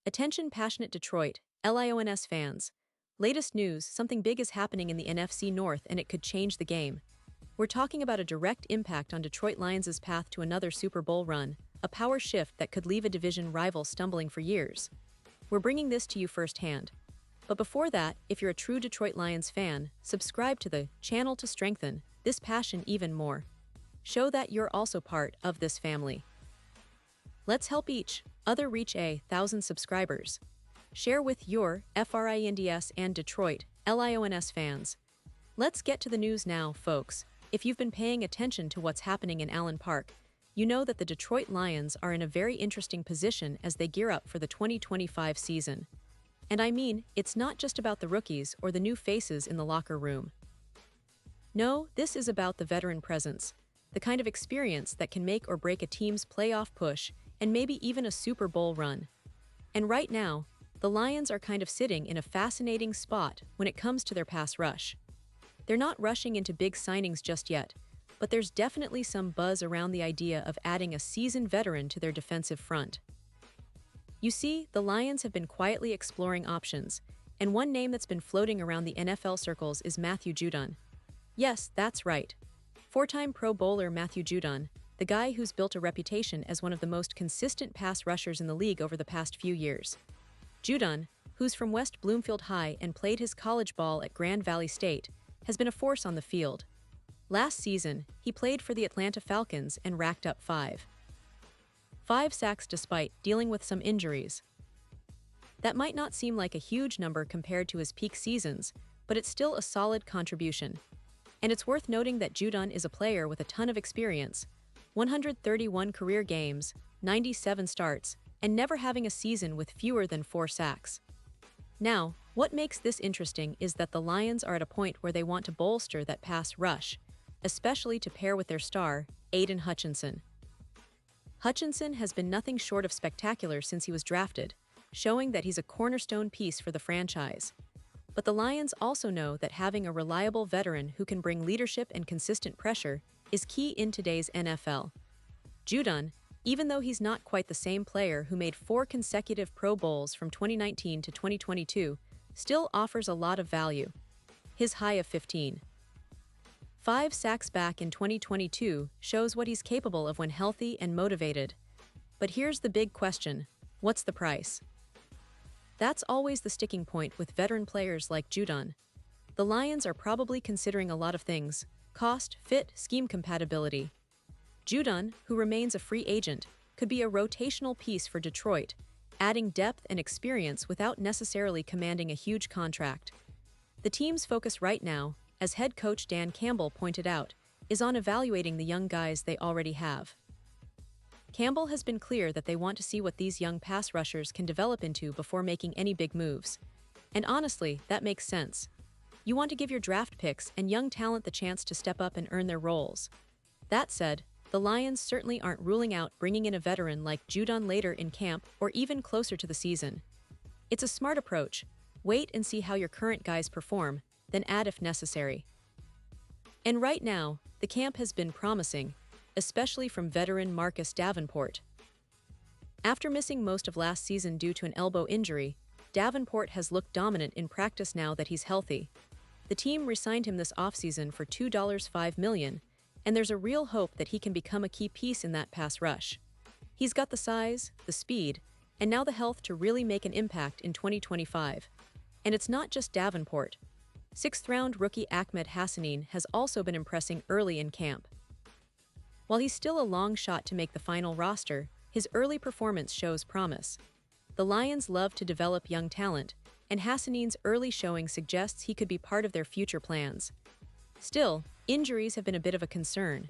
Attention passionate Detroit, Lions fans. Latest news, something big is happening in the NFC North and it could change the game. We're talking about a direct impact on Detroit Lions' path to another Super Bowl run, a power shift that could leave a division rival stumbling for years. We're bringing this to you firsthand. But before that, if you're a true Detroit Lions fan, subscribe to the channel to strengthen this passion even more. Show that you're also part of this family. Let's help each other reach 1,000 subscribers. Share with your friends and Detroit Lions fans. Let's get to the news now, folks. If you've been paying attention to what's happening in Allen Park, you know that the Detroit Lions are in a very interesting position as they gear up for the 2025 season. And I mean, it's not just about the rookies or the new faces in the locker room. No, this is about the veteran presence, the kind of experience that can make or break a team's playoff push and maybe even a Super Bowl run. And right now, the Lions are kind of sitting in a fascinating spot when it comes to their pass rush. They're not rushing into big signings just yet, but there's definitely some buzz around the idea of adding a seasoned veteran to their defensive front. You see, the Lions have been quietly exploring options, and one name that's been floating around the NFL circles is Matthew Judon. Yes, that's right. Four-time Pro Bowler Matthew Judon, the guy who's built a reputation as one of the most consistent pass rushers in the league over the past few years. Judon, who's from West Bloomfield High and played his college ball at Grand Valley State, has been a force on the field. Last season, he played for the Atlanta Falcons and racked up five sacks despite dealing with some injuries. That might not seem like a huge number compared to his peak seasons, but it's still a solid contribution. And it's worth noting that Judon is a player with a ton of experience, 131 career games, 97 starts, and never having a season with fewer than 4 sacks. Now, what makes this interesting is that the Lions are at a point where they want to bolster that pass rush, especially to pair with their star, Aiden Hutchinson. Hutchinson has been nothing short of spectacular since he was drafted, showing that he's a cornerstone piece for the franchise. But the Lions also know that having a reliable veteran who can bring leadership and consistent pressure is key in today's NFL. Judon, even though he's not quite the same player who made 4 consecutive Pro Bowls from 2019 to 2022, still offers a lot of value. His high of 15. 5 sacks back in 2022 shows what he's capable of when healthy and motivated. But here's the big question: what's the price? That's always the sticking point with veteran players like Judon. The Lions are probably considering a lot of things: cost, fit, scheme compatibility. Judon, who remains a free agent, could be a rotational piece for Detroit, adding depth and experience without necessarily commanding a huge contract. The team's focus right now, as head coach Dan Campbell pointed out, is on evaluating the young guys they already have. Campbell has been clear that they want to see what these young pass rushers can develop into before making any big moves. And honestly, that makes sense. You want to give your draft picks and young talent the chance to step up and earn their roles. That said, the Lions certainly aren't ruling out bringing in a veteran like Judon later in camp or even closer to the season. It's a smart approach. Wait and see how your current guys perform, then add if necessary. And right now, the camp has been promising, especially from veteran Marcus Davenport. After missing most of last season due to an elbow injury, Davenport has looked dominant in practice now that he's healthy. The team re-signed him this offseason for $5 million, and there's a real hope that he can become a key piece in that pass rush. He's got the size, the speed, and now the health to really make an impact in 2025. And it's not just Davenport. 6th-round rookie Ahmed Hassanin has also been impressing early in camp. While he's still a long shot to make the final roster, his early performance shows promise. The Lions love to develop young talent, and Hassanin's early showing suggests he could be part of their future plans. Still, injuries have been a bit of a concern.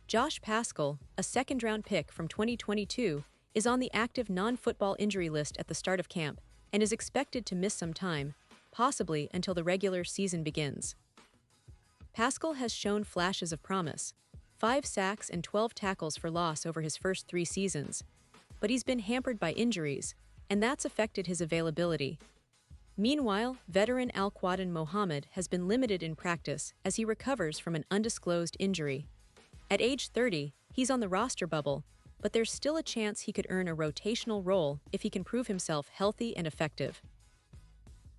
Josh Paschal, a 2nd-round pick from 2022, is on the active non-football injury list at the start of camp and is expected to miss some time, possibly until the regular season begins. Paschal has shown flashes of promise: 5 sacks and 12 tackles for loss over his first 3 seasons, but he's been hampered by injuries, and that's affected his availability. Meanwhile, veteran Al-Quadin Mohammed has been limited in practice as he recovers from an undisclosed injury. At age 30, he's on the roster bubble, but there's still a chance he could earn a rotational role if he can prove himself healthy and effective.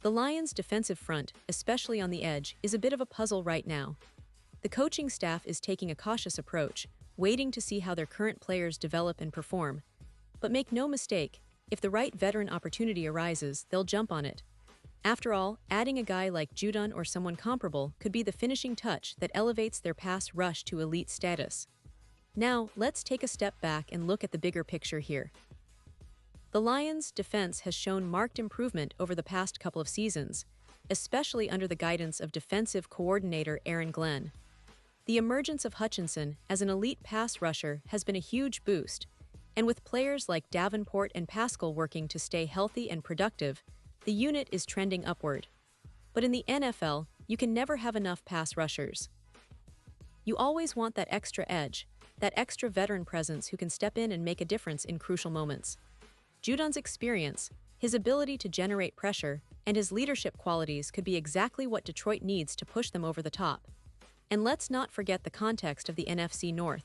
The Lions' defensive front, especially on the edge, is a bit of a puzzle right now. The coaching staff is taking a cautious approach, waiting to see how their current players develop and perform. But make no mistake, if the right veteran opportunity arises, they'll jump on it. After all, adding a guy like Judon or someone comparable could be the finishing touch that elevates their pass rush to elite status. Now, let's take a step back and look at the bigger picture here. The Lions' defense has shown marked improvement over the past couple of seasons, especially under the guidance of defensive coordinator Aaron Glenn. The emergence of Hutchinson as an elite pass rusher has been a huge boost, and with players like Davenport and Pascal working to stay healthy and productive, the unit is trending upward. But in the NFL, you can never have enough pass rushers. You always want that extra edge, that extra veteran presence who can step in and make a difference in crucial moments. Judon's experience, his ability to generate pressure, and his leadership qualities could be exactly what Detroit needs to push them over the top. And let's not forget the context of the NFC North.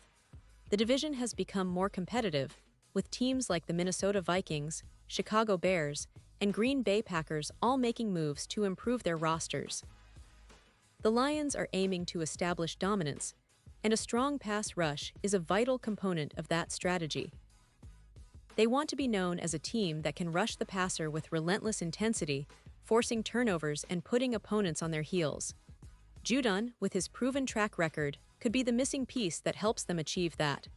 The division has become more competitive, with teams like the Minnesota Vikings, Chicago Bears, and Green Bay Packers all making moves to improve their rosters. The Lions are aiming to establish dominance, and a strong pass rush is a vital component of that strategy. They want to be known as a team that can rush the passer with relentless intensity, forcing turnovers and putting opponents on their heels. Judon, with his proven track record, could be the missing piece that helps them achieve that.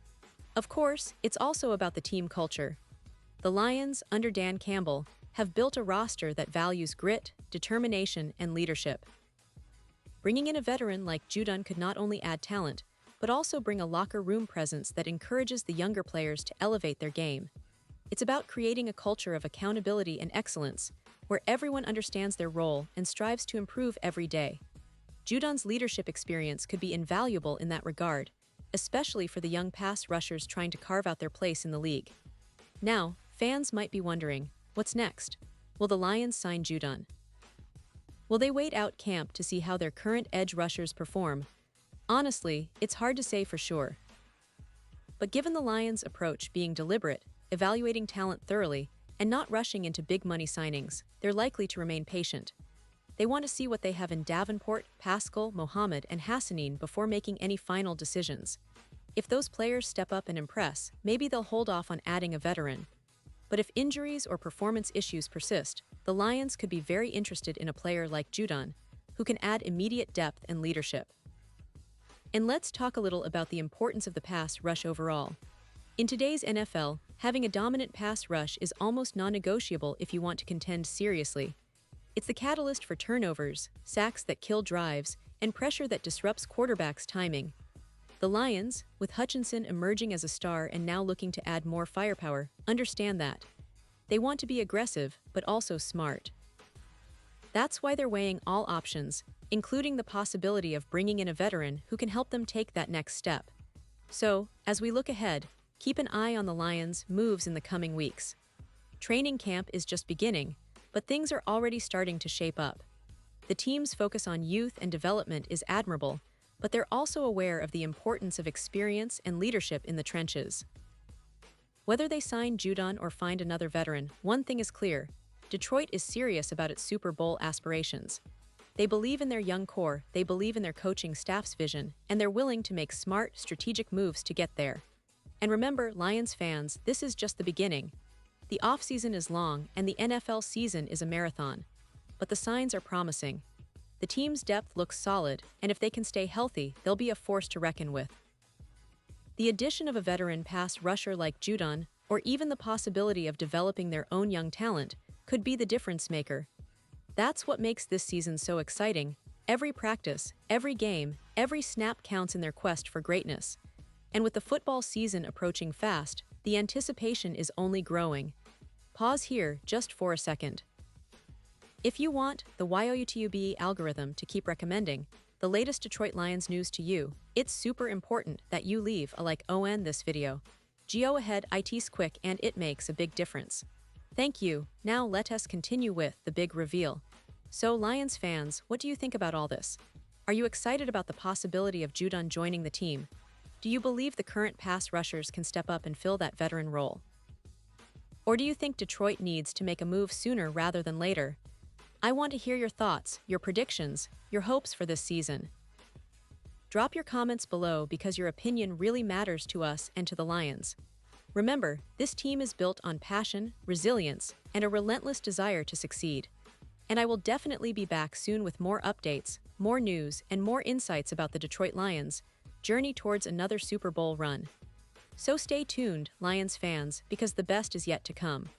Of course, it's also about the team culture. The Lions, under Dan Campbell, have built a roster that values grit, determination, and leadership. Bringing in a veteran like Judon could not only add talent, but also bring a locker room presence that encourages the younger players to elevate their game. It's about creating a culture of accountability and excellence, where everyone understands their role and strives to improve every day. Judon's leadership experience could be invaluable in that regard, especially for the young pass rushers trying to carve out their place in the league. Now, fans might be wondering, what's next? Will the Lions sign Judon? Will they wait out camp to see how their current edge rushers perform? Honestly, it's hard to say for sure. But given the Lions' approach being deliberate, evaluating talent thoroughly, and not rushing into big-money signings, they're likely to remain patient. They want to see what they have in Davenport, Pascal, Mohamed, and Hassanin before making any final decisions. If those players step up and impress, maybe they'll hold off on adding a veteran. But if injuries or performance issues persist, the Lions could be very interested in a player like Judon, who can add immediate depth and leadership. And let's talk a little about the importance of the pass rush overall. In today's NFL, having a dominant pass rush is almost non-negotiable if you want to contend seriously. It's the catalyst for turnovers, sacks that kill drives, and pressure that disrupts quarterbacks' timing. The Lions, with Hutchinson emerging as a star and now looking to add more firepower, understand that. They want to be aggressive, but also smart. That's why they're weighing all options, including the possibility of bringing in a veteran who can help them take that next step. So, as we look ahead, keep an eye on the Lions' moves in the coming weeks. Training camp is just beginning, but things are already starting to shape up. The team's focus on youth and development is admirable, but they're also aware of the importance of experience and leadership in the trenches. Whether they sign Judon or find another veteran, one thing is clear: Detroit is serious about its Super Bowl aspirations. They believe in their young core, they believe in their coaching staff's vision, and they're willing to make smart, strategic moves to get there. And remember, Lions fans, this is just the beginning. The offseason is long, and the NFL season is a marathon. But the signs are promising. The team's depth looks solid, and if they can stay healthy, they'll be a force to reckon with. The addition of a veteran pass rusher like Judon, or even the possibility of developing their own young talent, could be the difference maker. That's what makes this season so exciting. Every practice, every game, every snap counts in their quest for greatness. And with the football season approaching fast, the anticipation is only growing. Pause here just for a second. If you want the YouTube algorithm to keep recommending the latest Detroit Lions news to you, it's super important that you leave a like on this video. Go ahead, it's quick and it makes a big difference. Thank you. Now let us continue with the big reveal. So Lions fans, what do you think about all this? Are you excited about the possibility of Judon joining the team? Do you believe the current pass rushers can step up and fill that veteran role? Or do you think Detroit needs to make a move sooner rather than later? I want to hear your thoughts, your predictions, your hopes for this season. Drop your comments below because your opinion really matters to us and to the Lions. Remember, this team is built on passion, resilience, and a relentless desire to succeed. And I will definitely be back soon with more updates, more news, and more insights about the Detroit Lions' journey towards another Super Bowl run. So stay tuned, Lions fans, because the best is yet to come.